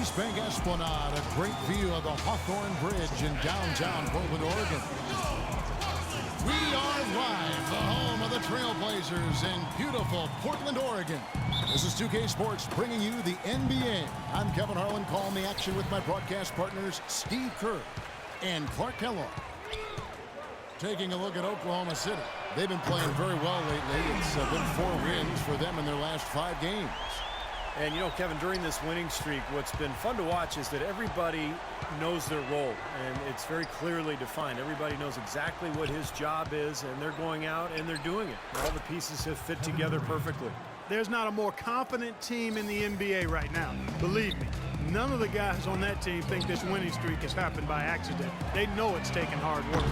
East Bank Esplanade, a great view of the Hawthorne Bridge in downtown Portland, Oregon. We are live, the home of the Trailblazers in beautiful Portland, Oregon. This is 2K Sports bringing you the NBA. I'm Kevin Harlan, calling the action with my broadcast partners Steve Kerr and Clark Kellogg. Taking a look at Oklahoma City. They've been playing very well lately. It's been 4 wins for them in their last 5 games. And, you know, Kevin, during this winning streak, what's been fun to watch is that everybody knows their role, and it's very clearly defined. Everybody knows exactly what his job is, and they're going out and they're doing it. All the pieces have fit together perfectly. There's not a more confident team in the NBA right now. Believe me, none of the guys on that team think this winning streak has happened by accident. They know it's taken hard work.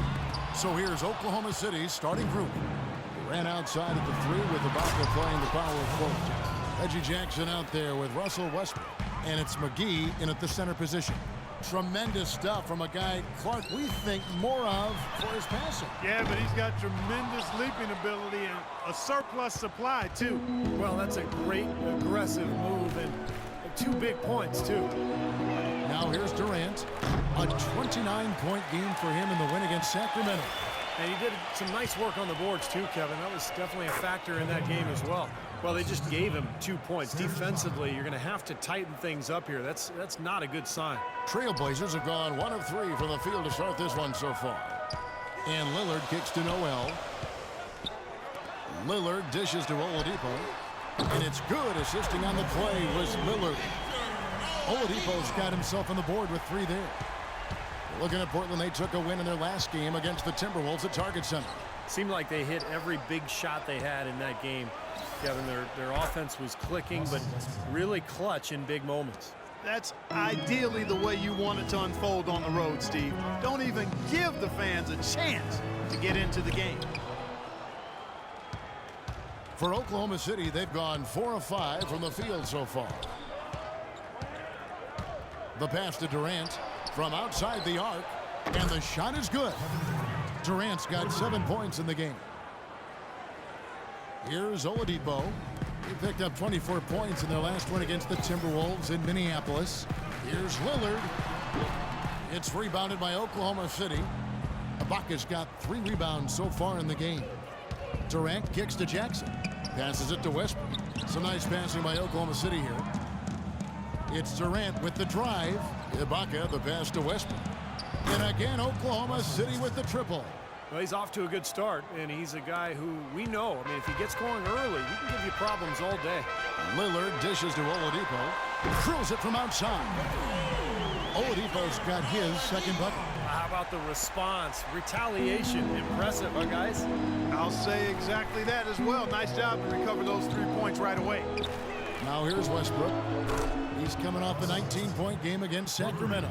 So here's Oklahoma City's starting group. Ran outside at the 3 with Ibaka playing the power forward. Reggie Jackson out there with Russell Westbrook. And it's McGee in at the center position. Tremendous stuff from a guy, Clark, we think more of for his passing. Yeah, but he's got tremendous leaping ability and a surplus supply, too. Well, that's a great aggressive move, and 2 big points, too. Now here's Durant. A 29-point game for him in the win against Sacramento. And he did some nice work on the boards, too, Kevin. That was definitely a factor in that game as well. Well, they just gave him 2 points. Defensively, you're going to have to tighten things up here. That's not a good sign. Trailblazers have gone 1 of 3 from the field to start this one so far. And Lillard kicks to Noel. Lillard dishes to Oladipo. And it's good. Assisting on the play was Lillard. Oladipo's got himself on the board with 3 there. Looking at Portland, they took a win in their last game against the Timberwolves at Target Center. Seemed like they hit every big shot they had in that game. Kevin, their offense was clicking, but really clutch in big moments. That's ideally the way you want it to unfold on the road, Steve. Don't even give the fans a chance to get into the game. For Oklahoma City, they've gone 4 of 5 from the field so far. The pass to Durant from outside the arc, and the shot is good. Durant's got 7 points in the game. Here's Oladipo. He picked up 24 points in their last win against the Timberwolves in Minneapolis. Here's Lillard. It's rebounded by Oklahoma City. Ibaka's got 3 rebounds so far in the game. Durant kicks to Jackson. Passes it to Westbrook. Some nice passing by Oklahoma City here. It's Durant with the drive. Ibaka, the pass to Westbrook. And again, Oklahoma City with the triple. Well, he's off to a good start, and he's a guy who we know. I mean, if he gets going early, he can give you problems all day. Lillard dishes to Oladipo. Throws it from outside. Oladipo's got his second bucket. How about the response? Retaliation. Impressive, huh, guys? I'll say exactly that as well. Nice job to recover those 3 points right away. Now here's Westbrook. He's coming off a 19-point game against Sacramento.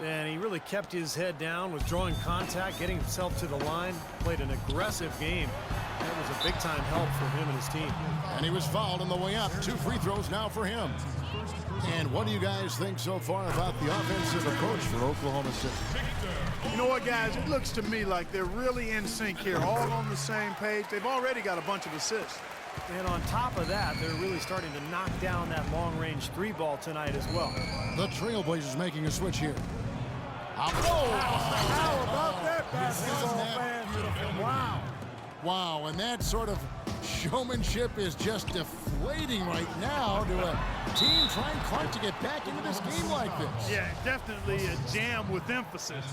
And he really kept his head down, was drawing contact, getting himself to the line, played an aggressive game. That was a big-time help for him and his team. And he was fouled on the way up. 2 free throws now for him. And what do you guys think so far about the offensive approach for Oklahoma City? You know what, guys? It looks to me like they're really in sync here, all on the same page. They've already got a bunch of assists. And on top of that, they're really starting to knock down that long-range 3 ball tonight as well. The Trailblazers making a switch here. How about that basketball, man? Wow. Wow, and that sort of showmanship is just deflating right now to a team trying hard to get back into this game like this. Yeah, definitely a jam with emphasis.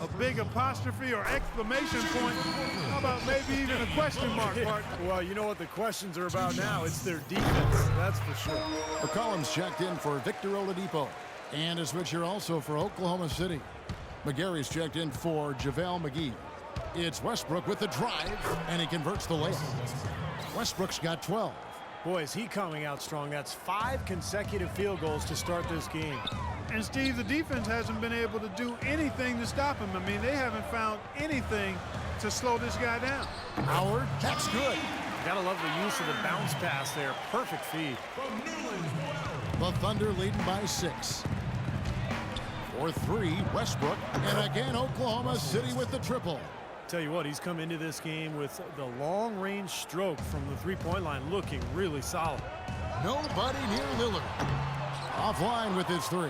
A big apostrophe or exclamation point. How about maybe even a question mark, partner? Well, you know what the questions are about now. It's their defense, that's for sure. McCollum's checked in for Victor Oladipo. And a switch here also for Oklahoma City. McGarry's checked in for JaVale McGee. It's Westbrook with the drive, and he converts the layup. Westbrook's got 12. Boy, is he coming out strong. That's 5 consecutive field goals to start this game. And, Steve, the defense hasn't been able to do anything to stop him. I mean, they haven't found anything to slow this guy down. Howard, that's good. Gotta love the use of the bounce pass there. Perfect feed. The Thunder leading by 6. For 3, Westbrook. And again, Oklahoma City with the triple. Tell you what, he's come into this game with the long-range stroke from the three-point line looking really solid. Nobody near Lillard. Offline with his 3.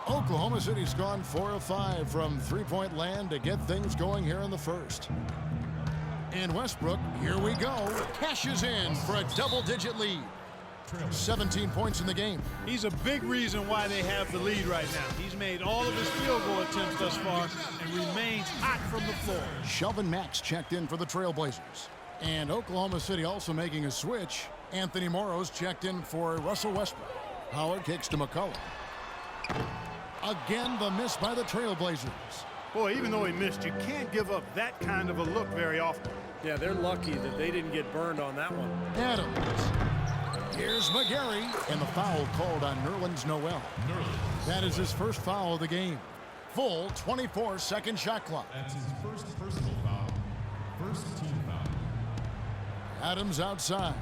Oklahoma City's gone 4 of 5 from three-point land to get things going here in the first. And Westbrook, here we go, cashes in for a double-digit lead. 17 points in the game. He's a big reason why they have the lead right now. He's made all of his field goal attempts thus far and remains hot from the floor. Shelvin Max checked in for the Trailblazers. And Oklahoma City also making a switch. Anthony Morrow's checked in for Russell Westbrook. Howard kicks to McCullough. Again, the miss by the Trailblazers. Boy, even though he missed, you can't give up that kind of a look very often. Yeah, they're lucky that they didn't get burned on that one. Adams. Here's McGarry, and the foul called on Nerlens Noel. That is his first foul of the game. Full 24-second shot clock. That's his first personal foul. First team foul. Adams outside.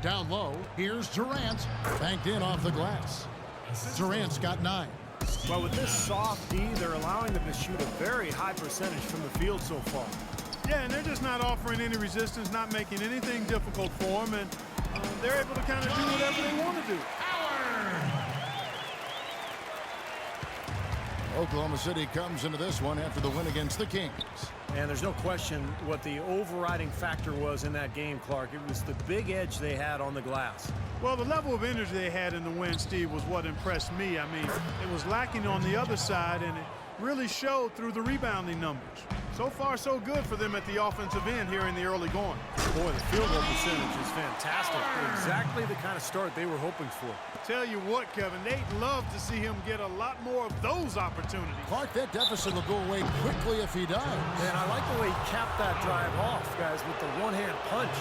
Down low, here's Durant. Banked in off the glass. Durant's got 9. Well, with this soft D, they're allowing them to shoot a very high percentage from the field so far. Yeah, and they're just not offering any resistance, not making anything difficult for them, and they're able to kind of do whatever they want to do. Oklahoma City comes into this one after the win against the Kings. And there's no question what the overriding factor was in that game, Clark. It was the big edge they had on the glass. Well, the level of energy they had in the win, Steve, was what impressed me. I mean, it was lacking on the other side, and it really showed through the rebounding numbers. So far, so good for them at the offensive end here in the early going. Boy, the field goal percentage is fantastic. Exactly the kind of start they were hoping for. Tell you what, Kevin, they'd love to see him get a lot more of those opportunities. Clark, that deficit will go away quickly if he does. And I like the way he capped that drive off, guys, with the one-hand punch.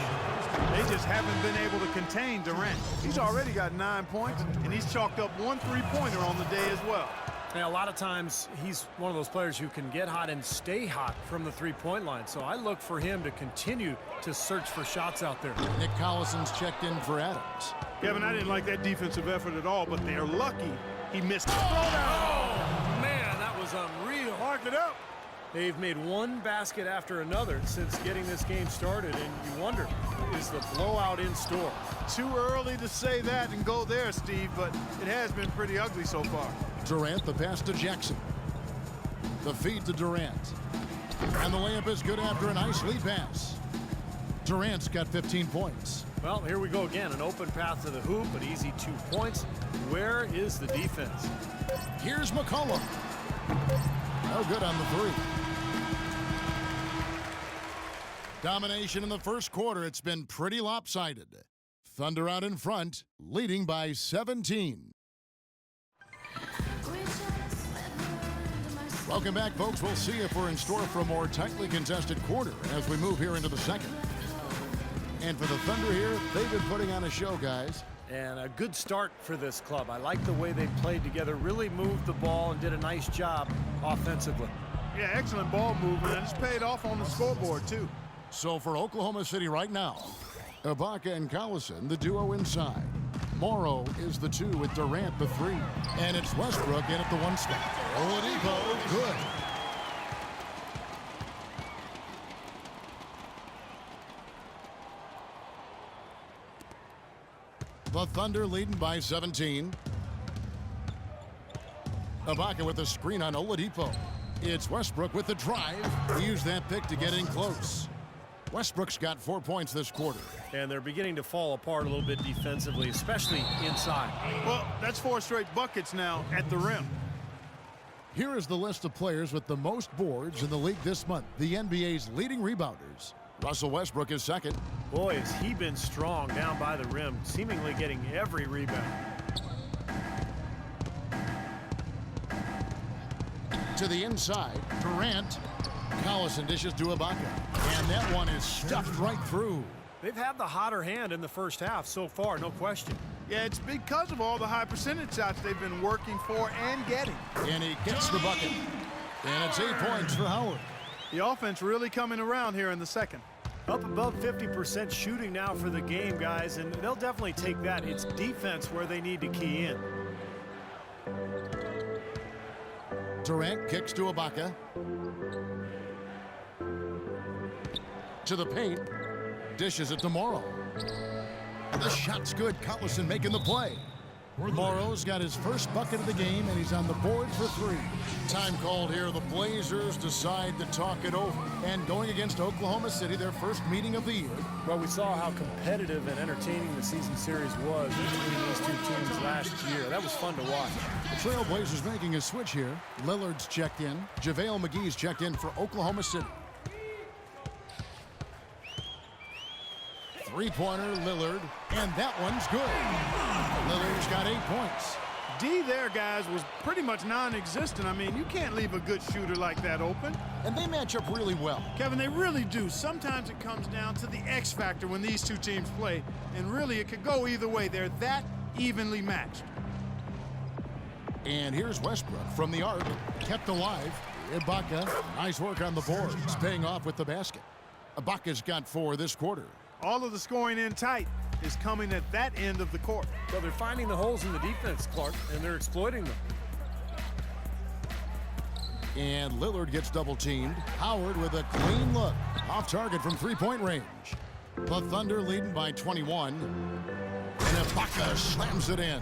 They just haven't been able to contain Durant. He's already got 9 points, and he's chalked up 1 3-pointer on the day as well. And a lot of times, he's one of those players who can get hot and stay hot from the three-point line. So I look for him to continue to search for shots out there. Nick Collison's checked in for Adams. Kevin, I didn't like that defensive effort at all, but they're lucky he missed the throwdown. Oh, man, that was unreal. Mark it up. They've made one basket after another since getting this game started, and you wonder, is the blowout in store? Too early to say that and go there, Steve, but it has been pretty ugly so far. Durant, the pass to Jackson. The feed to Durant. And the layup is good after a nice lead pass. Durant's got 15 points. Well, here we go again. An open path to the hoop, but easy 2 points. Where is the defense? Here's McCullough. No good on the 3. Domination in the first quarter. It's been pretty lopsided. Thunder out in front, leading by 17. Welcome back, folks. We'll see if we're in store for a more tightly contested quarter as we move here into the second. And for the Thunder here, they've been putting on a show, guys. And a good start for this club. I like the way they played together, really moved the ball and did a nice job offensively. Yeah, excellent ball movement, and it's paid off on the scoreboard, too. So for Oklahoma City right now, Ibaka and Collison, the duo inside. Morrow is the 2 with Durant the 3. And it's Westbrook in at the 1 spot. Oladipo, good. The Thunder leading by 17. Ibaka with a screen on Oladipo. It's Westbrook with the drive. He used that pick to get in close. Westbrook's got 4 points this quarter. And they're beginning to fall apart a little bit defensively, especially inside. Well, that's 4 straight buckets now at the rim. Here is the list of players with the most boards in the league this month. The NBA's leading rebounders. Russell Westbrook is second. Boy, has he been strong down by the rim, seemingly getting every rebound. To the inside, Durant. Collison dishes to Ibaka. And that one is stuffed right through. They've had the hotter hand in the first half so far, no question. Yeah, it's because of all the high percentage shots they've been working for and getting. And he gets the bucket. And it's 8 points for Howard. The offense really coming around here in the second. Up above 50% shooting now for the game, guys, and they'll definitely take that. It's defense where they need to key in. Durant kicks to Ibaka. To the paint. Dishes it to Morrow. The shot's good. Collison making the play. Morrow's got his first bucket of the game, and he's on the board for 3. Time called here. The Blazers decide to talk it over. And going against Oklahoma City, their first meeting of the year. Well, we saw how competitive and entertaining the season series was between these two teams last year. That was fun to watch. The Trailblazers making a switch here. Lillard's checked in. JaVale McGee's checked in for Oklahoma City. Three-pointer, Lillard, and that one's good. Lillard's got 8 points. D there, guys, was pretty much non-existent. I mean, you can't leave a good shooter like that open. And they match up really well. Kevin, they really do. Sometimes it comes down to the X factor when these two teams play, and really it could go either way. They're that evenly matched. And here's Westbrook from the arc, kept alive. Ibaka, nice work on the boards, paying off with the basket. Ibaka's got 4 this quarter. All of the scoring in tight is coming at that end of the court. Well, they're finding the holes in the defense, Clark, and they're exploiting them. And Lillard gets double-teamed. Howard with a clean look. Off target from three-point range. The Thunder leading by 21. And Ibaka slams it in.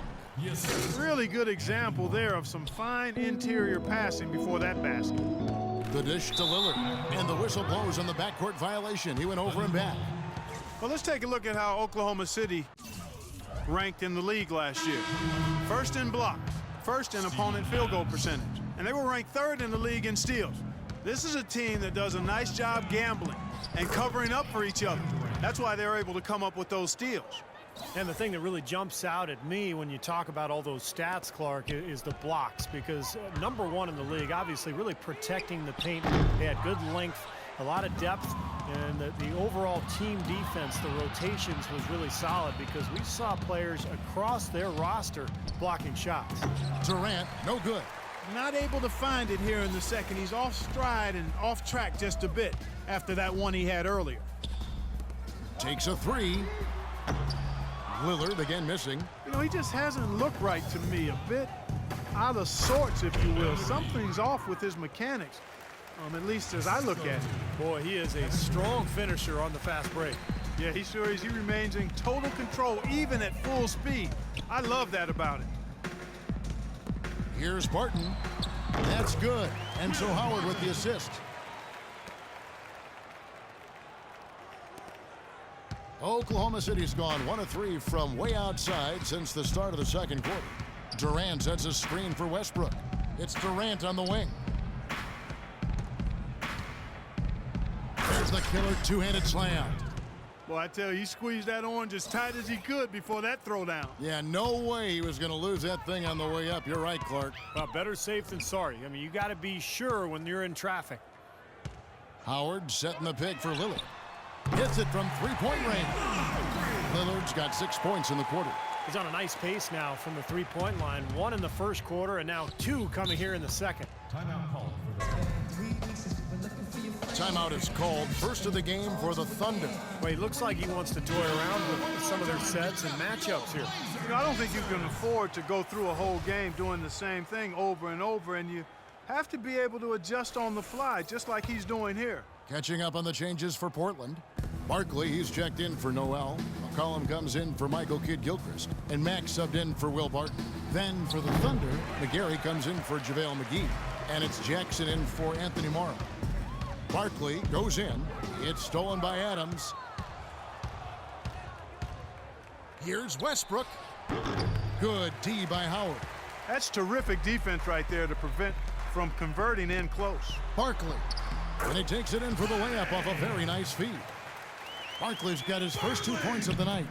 Really good example there of some fine interior passing before that basket. The dish to Lillard. And the whistle blows on the backcourt violation. He went over and back. Well, let's take a look at how Oklahoma City ranked in the league last year. First in blocks, first in opponent field goal percentage, and they were ranked 3rd in the league in steals. This is a team that does a nice job gambling and covering up for each other. That's why they're able to come up with those steals. And the thing that really jumps out at me when you talk about all those stats, Clark, is the blocks, because #1 in the league, obviously really protecting the paint. They had good length, a lot of depth, and the overall team defense, the rotations was really solid because we saw players across their roster blocking shots. Durant, no good. Not able to find it here in the second. He's off stride and off track just a bit after that one he had earlier. Takes a 3. Lillard again missing. You know, he just hasn't looked right to me. A bit out of sorts, if you will. Something's off with his mechanics. At least as I look at it. Boy, he is a strong finisher on the fast break. Yeah, he sure is. He remains in total control, even at full speed. I love that about it. Here's Barton. That's good. And so Howard with the assist. Oklahoma City's gone 1 of 3 from way outside since the start of the second quarter. Durant sets a screen for Westbrook. It's Durant on the wing. There's the killer two-handed slam. Well, I tell you, he squeezed that orange as tight as he could before that throwdown. Yeah, no way he was going to lose that thing on the way up. You're right, Clark. Well, better safe than sorry. I mean, you got to be sure when you're in traffic. Howard setting the pick for Lillard. Hits it from three-point range. Lillard's got 6 points in the quarter. He's on a nice pace now from the three-point line. 1 in the first quarter and now 2 coming here in the second. Timeout called for the Timeout is called. First of the game for the Thunder. Well, he looks like he wants to toy around with some of their sets and matchups here. You know, I don't think you can afford to go through a whole game doing the same thing over and over, and you have to be able to adjust on the fly, just like he's doing here. Catching up on the changes for Portland. Barkley, he's checked in for Noel. McCollum comes in for Michael Kidd-Gilchrist. And Max subbed in for Will Barton. Then for the Thunder, McGarry comes in for JaVale McGee. And it's Jackson in for Anthony Morrow. Barkley goes in. It's stolen by Adams. Here's Westbrook. Good D by Howard. That's terrific defense right there to prevent from converting in close. Barkley. And he takes it in for the layup off a very nice feed. Barkley's got his first 2 points of the night.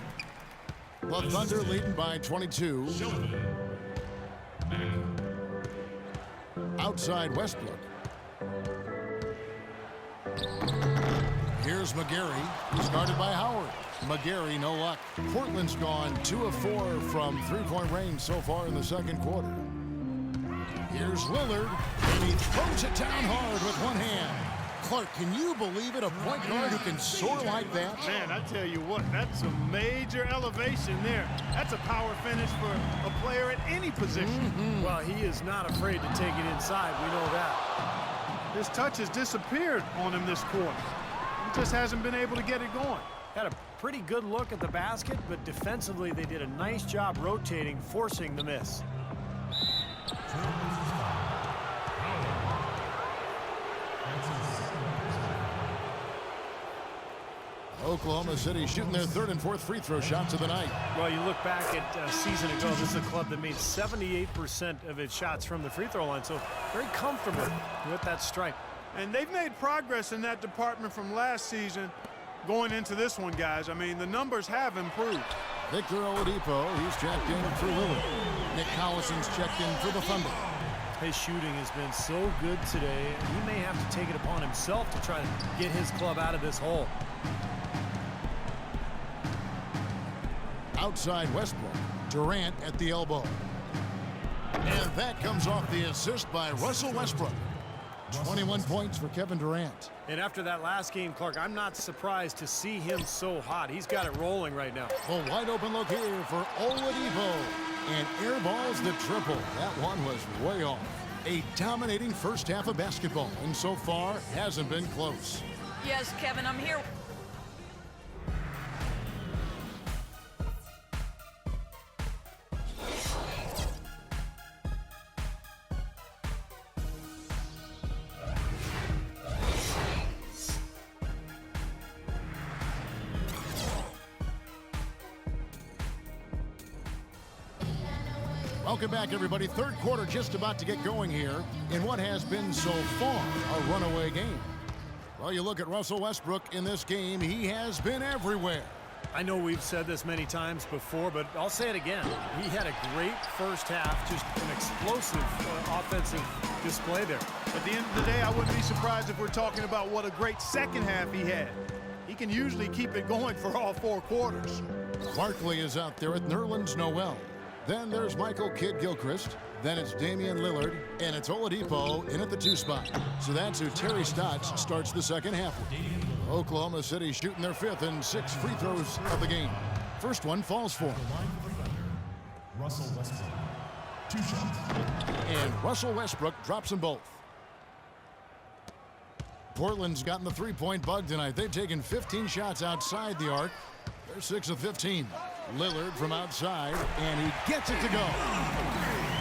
The Thunder leading by 22. Outside Westbrook. Here's McGarry. He's guarded by Howard. McGarry, no luck. Portland's gone 2 of 4 from three-point range so far in the second quarter. Here's Lillard, and he throws it down hard with one hand. Clark, can you believe it? A point guard who can soar like that? Man, I tell you what, that's a major elevation there. That's a power finish for a player at any position. Well, he is not afraid to take it inside. We know that. His touch has disappeared on him this quarter. He just hasn't been able to get it going. Had a pretty good look at the basket, but defensively they did a nice job rotating, forcing the miss. Trailblazers foul. That's his second personal foul. Oklahoma City shooting their third and fourth free throw shots of the night. Well, you look back at a season ago, this is a club that made 78% of its shots from the free throw line, so very comfortable with that strike. And they've made progress in that department from last season going into this one, guys. I mean, the numbers have improved. Victor Oladipo, he's checked in for Lillard. Nick Collison's checked in for the Thunder. His shooting has been so good today, and he may have to take it upon himself to try to get his club out of this hole. Outside Westbrook, Durant at the elbow. And that comes off the assist by Russell Westbrook. 21 points for Kevin Durant. And after that last game, Clark, I'm not surprised to see him so hot. He's got it rolling right now. A wide open look here for Oladipo. And airballs the triple. That one was way off. A dominating first half of basketball, and so far hasn't been close. Yes, Kevin, I'm here. Welcome back, everybody. Third quarter just about to get going here in what has been so far a runaway game. Well, you look at Russell Westbrook in this game, he has been everywhere. I know we've said this many times before, but I'll say it again. He had a great first half, just an explosive offensive display there. At the end of the day, I wouldn't be surprised if we're talking about what a great second half he had. He can usually keep it going for all four quarters. Barkley is out there at Nerlens Noel. Then there's Michael Kidd-Gilchrist. Then it's Damian Lillard. And it's Oladipo in at the 2 spot. So that's who Terry Stotts starts the second half with. Oklahoma City shooting their 5th and 6th free throws of the game. First one falls for him. The line for the Thunder, Russell Westbrook. 2 shots. And Russell Westbrook drops them both. Portland's gotten the three-point bug tonight. They've taken 15 shots outside the arc. They're 6 of 15. Lillard from outside, and he gets it to go.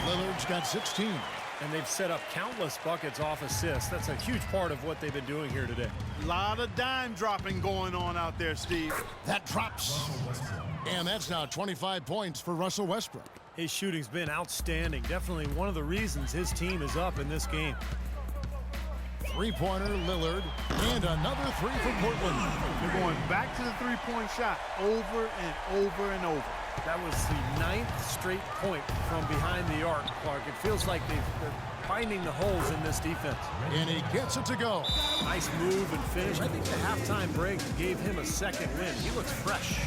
Lillard's got 16. And they've set up countless buckets off assists. That's a huge part of what they've been doing here today. A lot of dime dropping going on out there, Steve. That drops. And that's now 25 points for Russell Westbrook. His shooting's been outstanding. Definitely one of the reasons his team is up in this game. Three-pointer, Lillard, and another 3 for Portland. They're going back to the three-point shot over and over and over. That was the 9th straight point from behind the arc, Clark. It feels like they're finding the holes in this defense. And he gets it to go. Nice move and finish. I think the halftime break gave him a second win. He looks fresh.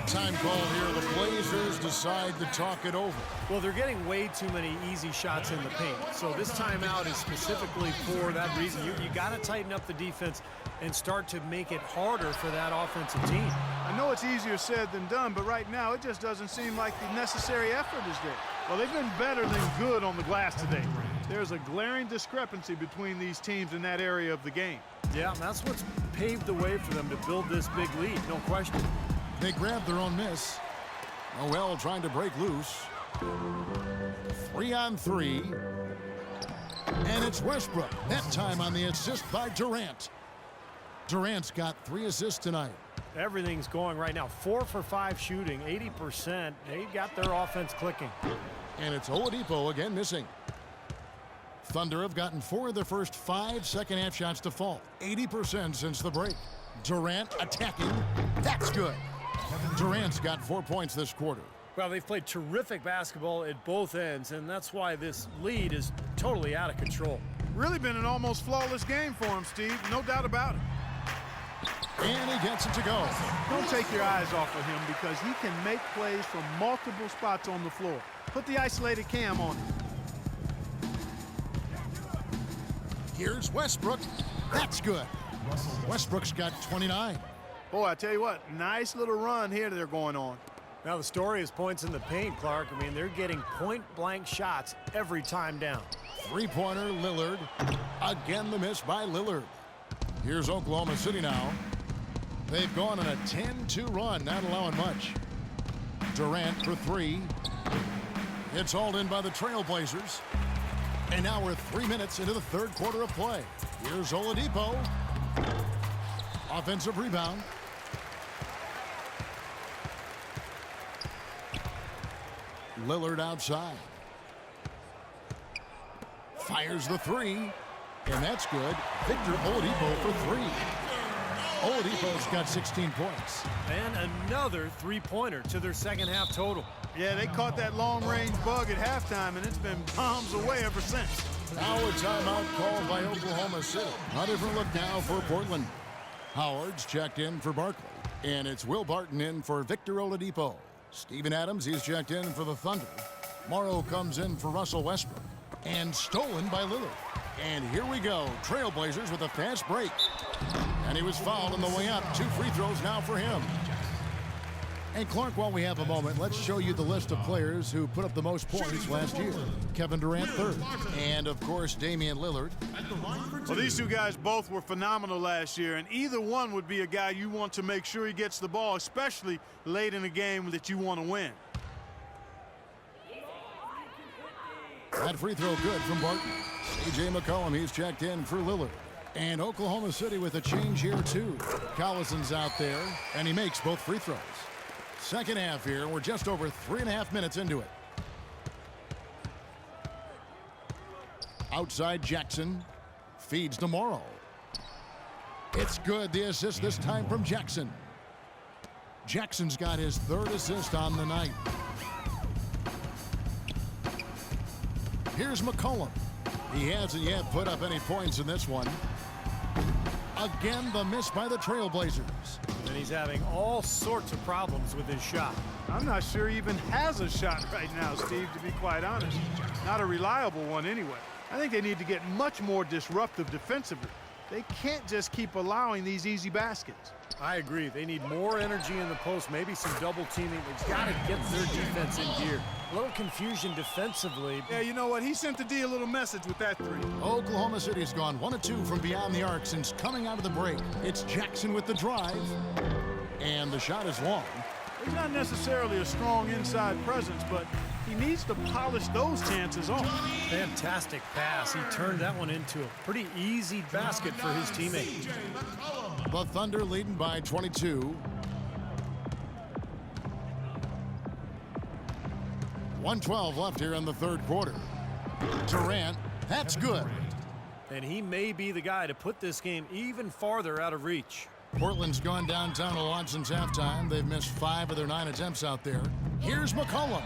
Time call here. The Blazers decide to talk it over. Well, they're getting way too many easy shots in the paint. So this timeout is specifically for that reason. You got to tighten up the defense and start to make it harder for that offensive team. I know it's easier said than done, but right now it just doesn't seem like the necessary effort is there. Well, they've been better than good on the glass today. There's a glaring discrepancy between these teams in that area of the game. Yeah, that's what's paved the way for them to build this big lead, no question. They grab their own miss. Noel trying to break loose. 3 on 3. And it's Westbrook. That time on the assist by Durant. Durant's got 3 assists tonight. Everything's going right now. 4 for 5 shooting, 80%. They got their offense clicking. And it's Oladipo again missing. Thunder have gotten 4 of their first 5 second-half shots to fall. 80% since the break. Durant attacking. That's good. Durant's got 4 points this quarter. Well, they've played terrific basketball at both ends, and that's why this lead is totally out of control. Really been an almost flawless game for him, Steve. No doubt about it. And he gets it to go. Don't take your eyes off of him because he can make plays from multiple spots on the floor. Put the isolated cam on him. Here's Westbrook. That's good. Westbrook's got 29. Boy, I tell you what, nice little run here they're going on. Now the story is points in the paint, Clark. I mean, they're getting point-blank shots every time down. Three-pointer, Lillard. Again, the miss by Lillard. Here's Oklahoma City now. They've gone on a 10-2 run, not allowing much. Durant for three. It's hauled in by the Trailblazers. And now we're 3 minutes into the third quarter of play. Here's Oladipo. Offensive rebound. Lillard outside. Fires the three. And that's good. Victor Oladipo for three. Oladipo's got 16 points. And another three-pointer to their second half total. Yeah, they caught that long-range bug at halftime, and it's been bombs away ever since. Now a timeout called by Oklahoma City. A different look now for Portland. Howard's checked in for Barkley. And it's Will Barton in for Victor Oladipo. Steven Adams, he's checked in for the Thunder. Morrow comes in for Russell Westbrook. And stolen by Lillard. And here we go. Trailblazers with a fast break. And he was fouled on the way up. 2 free throws now for him. And Clark, while we have a moment, let's show you the list of players who put up the most points last year. Kevin Durant third. And, of course, Damian Lillard. Well, these two guys both were phenomenal last year, and either one would be a guy you want to make sure he gets the ball, especially late in a game that you want to win. That free throw good from Barton. C.J. McCollum, he's checked in for Lillard. And Oklahoma City with a change here, too. Collison's out there, and he makes both free throws. Second half here. We're just over 3.5 minutes into it. Outside Jackson. Feeds to Morrow. It's good. The assist this time from Jackson. Jackson's got his third assist on the night. Here's McCollum. He hasn't yet put up any points in this one. Again, the miss by the Trailblazers. And he's having all sorts of problems with his shot. I'm not sure he even has a shot right now, Steve, to be quite honest. Not a reliable one anyway. I think they need to get much more disruptive defensively. They can't just keep allowing these easy baskets. I agree. They need more energy in the post, maybe some double teaming. They've got to get their defense in gear. A little confusion defensively. Yeah, you know what? He sent the D a little message with that three. Oklahoma City's gone 1 of 2 from beyond the arc since coming out of the break. It's Jackson with the drive. And the shot is long. He's not necessarily a strong inside presence, but he needs to polish those chances off. Fantastic pass. He turned that one into a pretty easy basket for his teammate. The Thunder leading by 22. 1:12 left here in the third quarter. Durant, that's good. And he may be the guy to put this game even farther out of reach. Portland's gone downtown a lot since halftime. They've missed 5 of their 9 attempts out there. Here's McCollum.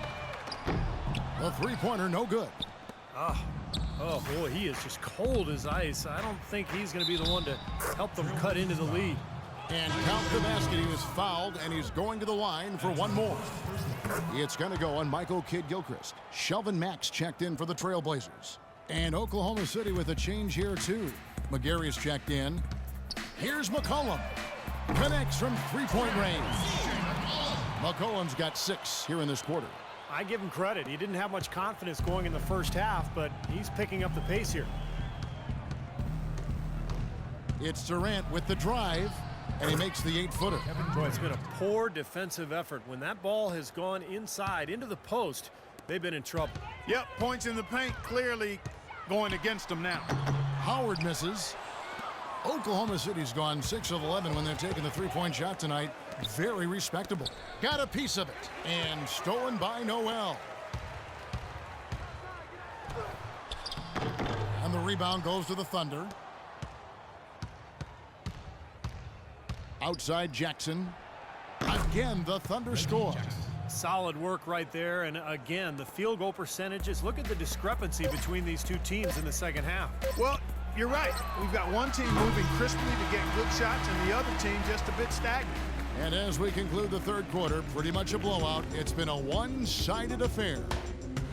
The three-pointer, no good. Oh, boy, he is just cold as ice. I don't think he's going to be the one to help them cut into the lead. And count the basket. He was fouled, and he's going to the line for one more. It's going to go on Michael Kidd-Gilchrist. Shelvin Max checked in for the Trailblazers. And Oklahoma City with a change here, too. McGary's checked in. Here's McCollum. Connects from three-point range. McCollum's got 6 here in this quarter. I give him credit. He didn't have much confidence going in the first half, but he's picking up the pace here. It's Durant with the drive, and he makes the 8-footer. Boy, it's been a poor defensive effort. When that ball has gone inside into the post, they've been in trouble. Yep, points in the paint clearly going against them now. Howard misses. Oklahoma City's gone 6 of 11 when they're taking the three-point shot tonight. Very respectable. Got a piece of it. And stolen by Noel. And the rebound goes to the Thunder. Outside Jackson. Again, the Thunder score. Solid work right there. And again, the field goal percentages. Look at the discrepancy between these two teams in the second half. Well, you're right. We've got one team moving crisply to get good shots and the other team just a bit stagnant. And as we conclude the third quarter, pretty much a blowout. It's been a one-sided affair.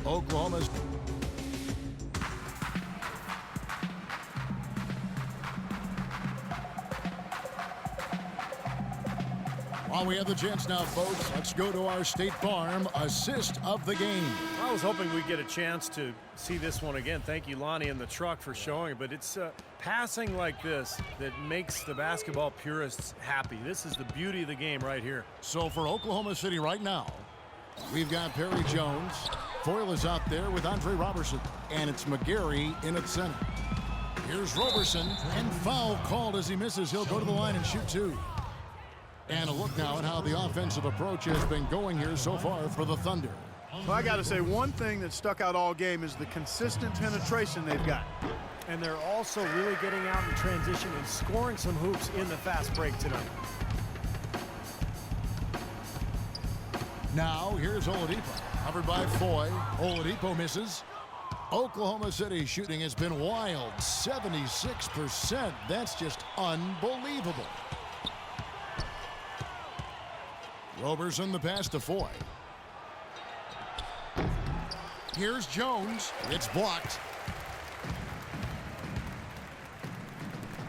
Oklahoma's... While we have the chance now, folks, let's go to our State Farm assist of the game. I was hoping we'd get a chance to see this one again. Thank you, Lonnie, and the truck for showing it. But it's passing like this that makes the basketball purists happy. This is the beauty of the game right here. So for Oklahoma City right now, we've got Perry Jones. Foyle is out there with Andre Robertson. And it's McGarry in at center. Here's Robertson, and foul called as he misses. He'll go to the line and shoot two. And a look now at how the offensive approach has been going here so far for the Thunder. Well, I got to say, one thing that stuck out all game is the consistent penetration they've got. And they're also really getting out in transition and scoring some hoops in the fast break tonight. Now, here's Oladipo. Covered by Foy. Oladipo misses. Oklahoma City shooting has been wild. 76%. That's just unbelievable. Robertson the pass to Foy. Here's Jones. It's blocked.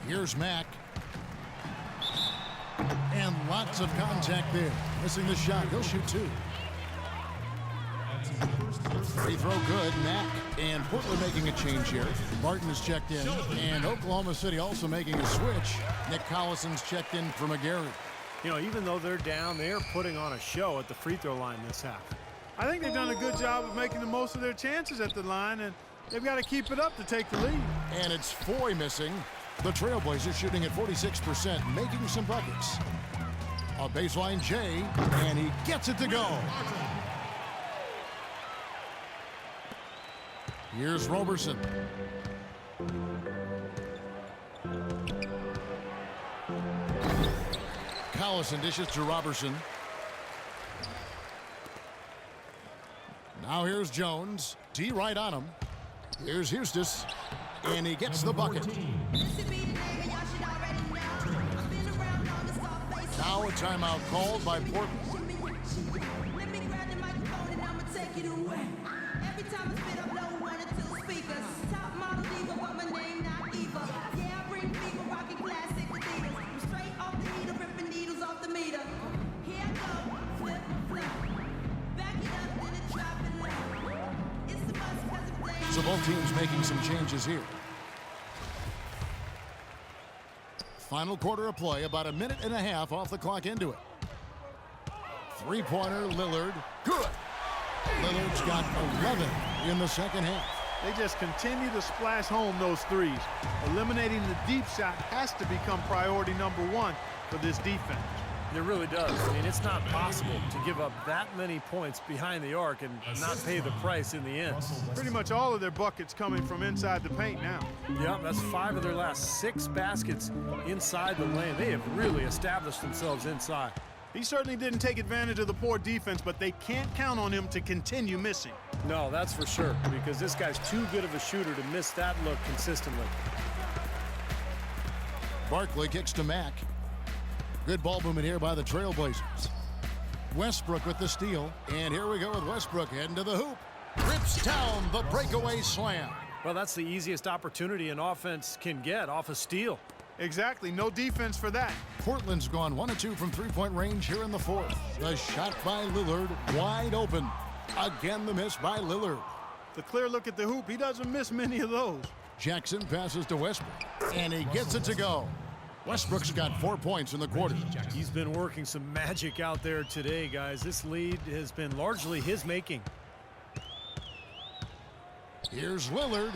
Here's Mack. And lots of contact there. Missing the shot. He'll shoot two. Free throw good. Mack and Portland making a change here. Martin is checked in. And Oklahoma City also making a switch. Nick Collison's checked in for McGarry. You know, even though they're down, they are putting on a show at the free throw line this half. I think they've done a good job of making the most of their chances at the line, and they've got to keep it up to take the lead. And it's Foy missing. The Trailblazers shooting at 46%, making some buckets. A baseline Jay, and he gets it to go. Here's Robertson. Collison dishes to Robertson. Now here's Jones. D right on him. Here's Hustis. And he gets the bucket. Now a timeout called by Portland. So both teams making some changes here. Final quarter of play, about a minute and a half off the clock into it. Three-pointer, Lillard, good. Lillard's got 11 in the second half. They just continue to splash home those threes. Eliminating the deep shot has to become priority number one for this defense. It really does. I mean, it's not possible to give up that many points behind the arc and not pay the price in the end. Pretty much all of their buckets coming from inside the paint now. Yeah, that's 5 of their last 6 baskets inside the lane. They have really established themselves inside. He certainly didn't take advantage of the poor defense, but they can't count on him to continue missing. No, that's for sure, because this guy's too good of a shooter to miss that look consistently. Barkley kicks to Mack. Good ball movement here by the Trailblazers. Westbrook with the steal. And here we go with Westbrook heading to the hoop. Rips down the breakaway slam. Well, that's the easiest opportunity an offense can get off a steal. Exactly. No defense for that. Portland's gone 1 of 2 from three-point range here in the fourth. The shot by Lillard wide open. Again, the miss by Lillard. The clear look at the hoop. He doesn't miss many of those. Jackson passes to Westbrook. And he gets it to go. Westbrook's got 4 points in the quarter. He's been working some magic out there today, guys. This lead has been largely his making. Here's Lillard.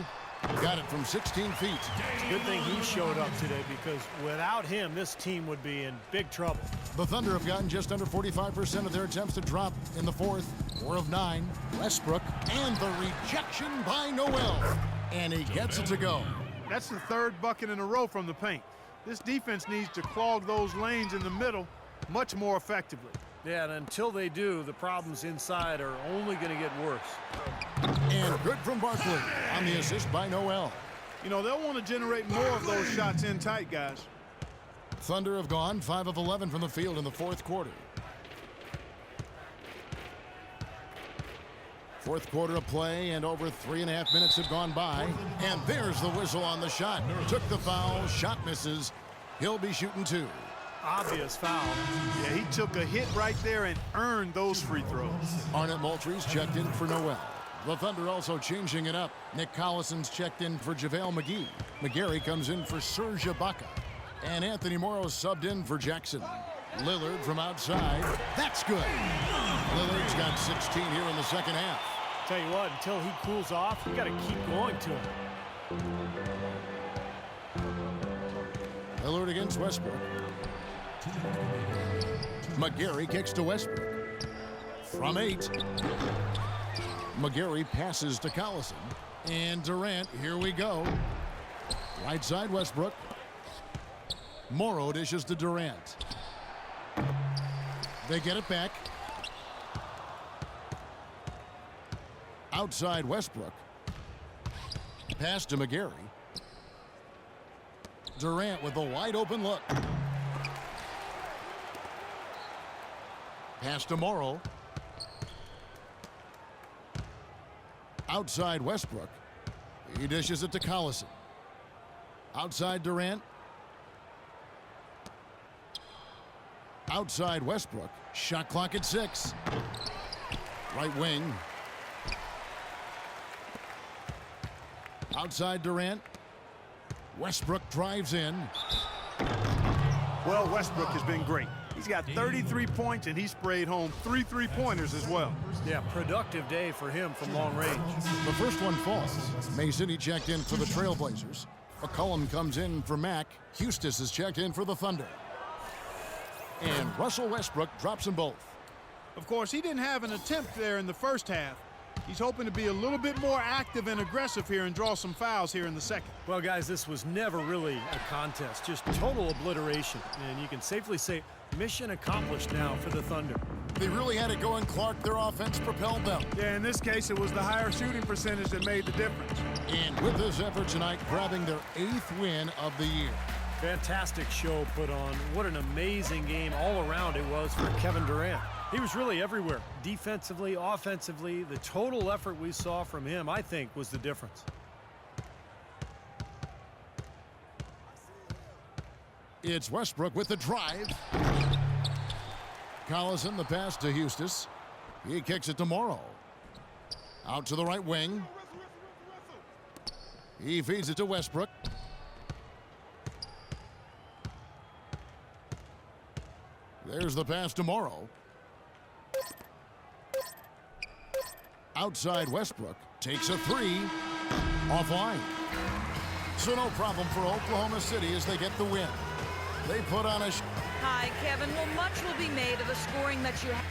Got it from 16 feet. It's a good thing he showed up today, because without him, this team would be in big trouble. The Thunder have gotten just under 45% of their attempts to drop in the fourth. 4 of 9. Westbrook, and the rejection by Noel. And he gets it to go. That's the 3rd bucket in a row from the paint. This defense needs to clog those lanes in the middle much more effectively. Yeah, and until they do, the problems inside are only going to get worse. And good from Barkley on the assist by Noel. You know, they'll want to generate more of those shots in tight, guys. Thunder have gone 5 of 11 from the field in the fourth quarter. Fourth quarter of play, and over 3.5 minutes have gone by. And there's the whistle on the shot. Took the foul, shot misses. He'll be shooting 2. obvious foul. Yeah, he took a hit right there and earned those free throws. Arnett Moultries checked in for Noel. The Thunder also changing it up. Nick Collison's checked in for JaVale McGee. McGarry comes in for Serge Ibaka. And Anthony Morrow subbed in for Jackson. Lillard from outside. That's good. Lillard's got 16 here in the second half. Tell you what, until he cools off, you got to keep going to him. Lillard against Westbrook. McGarry kicks to Westbrook. From 8. McGarry passes to Collison. And Durant, here we go. Right side Westbrook. Morrow dishes to Durant. They get it back. Outside Westbrook. Pass to McGarry. Durant with a wide open look. Pass to Morrow. Outside Westbrook. He dishes it to Collison. Outside Durant. Outside Westbrook. Shot clock at 6. Right wing. Outside Durant. Westbrook drives in. Well, Westbrook has been great. He's got 33 points, and he sprayed home 3 3-pointers as well. Yeah, productive day for him from long range. The first one falls. Mason, he checked in for the Trailblazers. McCollum comes in for Mack. Hustis is checked in for the Thunder. And Russell Westbrook drops them both. Of course, he didn't have an attempt there in the first half. He's hoping to be a little bit more active and aggressive here and draw some fouls here in the second. Well, guys, this was never really a contest, just total obliteration. And you can safely say mission accomplished now for the Thunder. They really had it going, Clark. Their offense propelled them. Yeah, in this case, it was the higher shooting percentage that made the difference. And with this effort tonight, grabbing their 8th win of the year. Fantastic show put on. What an amazing game all around it was for Kevin Durant. He was really everywhere. Defensively, offensively, the total effort we saw from him, I think, was the difference. It's Westbrook with the drive. Collison, the pass to Hustis. He kicks it to Morrow. Out to the right wing. He feeds it to Westbrook. There's the pass to Morrow. Outside Westbrook takes a 3. Offline. So no problem for Oklahoma City as they get the win. They put on a... Hi, Kevin. Well, much will be made of the scoring that you have.